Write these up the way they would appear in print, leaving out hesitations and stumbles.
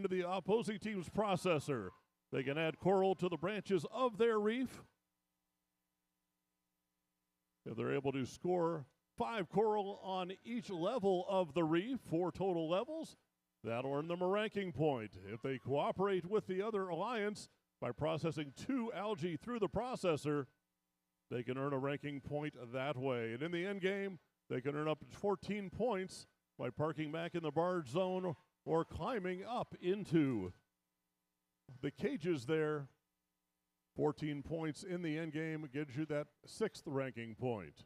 into the opposing team's processor. They can add coral to the branches of their reef. If they're able to score 5 coral on each level of the reef, 4 total levels, that'll earn them a ranking point. If they cooperate with the other alliance by processing 2 algae through the processor, they can earn a ranking point that way. And in the end game, they can earn up to 14 points by parking back in the barge zone or climbing up into the cages there. 14 points in the end game gives you that 6th ranking point.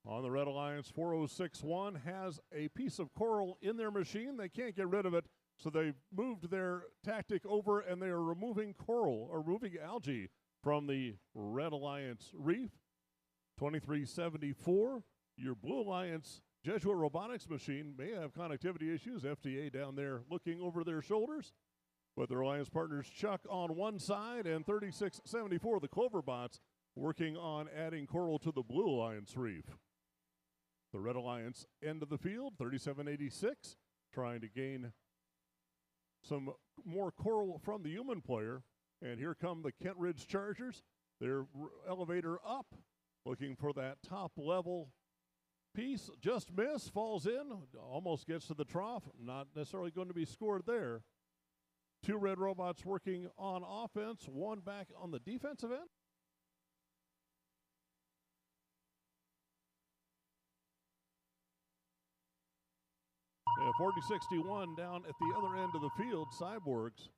On the Red Alliance, 4061 has a piece of coral in their machine. They can't get rid of it, so they've moved their tactic over and they are removing coral or removing algae from the Red Alliance reef. 2374, your Blue Alliance Jesuit robotics machine may have connectivity issues. FDA down there looking over their shoulders. But their alliance partners Chuck on one side and 3674, the Cloverbots, working on adding coral to the Blue Alliance reef. The Red Alliance end of the field, 3786, trying to gain some more coral from the human player. And here come the Kent Ridge Chargers. Their elevator up, looking for that top level piece. Just miss, falls in, almost gets to the trough. Not necessarily going to be scored there. 2 red robots working on offense, 1 back on the defensive end. And 4061 down at the other end of the field, Cyborgs.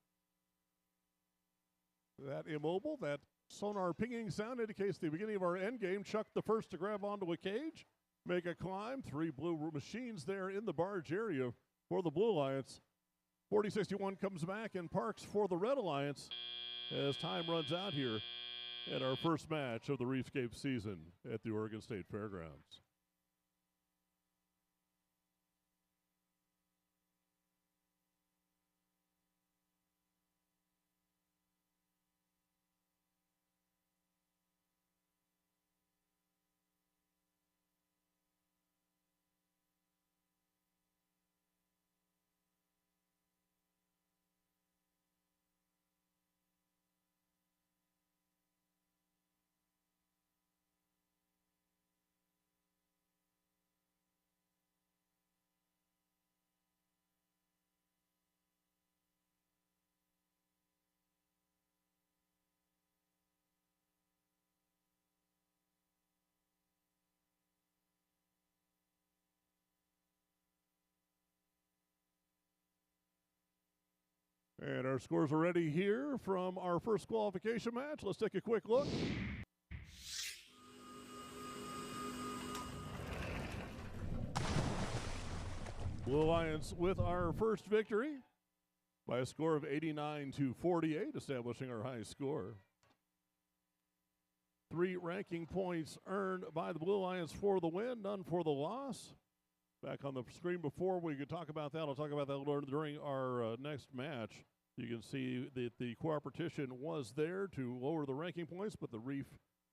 That immobile, that sonar pinging sound indicates the beginning of our end game. Chuck the first to grab onto a cage, make a climb. 3 blue machines there in the barge area for the Blue Alliance. 4061 comes back and parks for the Red Alliance as time runs out here at our first match of the Reefscape season at the Oregon State Fairgrounds. And our scores are ready here from our first qualification match. Let's take a quick look. Blue Alliance with our first victory by a score of 89-48, establishing our high score. 3 ranking points earned by the Blue Alliance for the win, none for the loss. Back on the screen before we could talk about that. I'll talk about that during our next match. You can see that the cooperation was there to lower the ranking points, but the reef,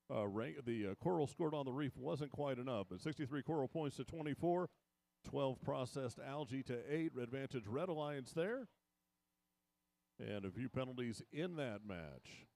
the coral scored on the reef wasn't quite enough. But 63 coral points to 24, 12 processed algae to 8. Advantage Red Alliance there. And a few penalties in that match.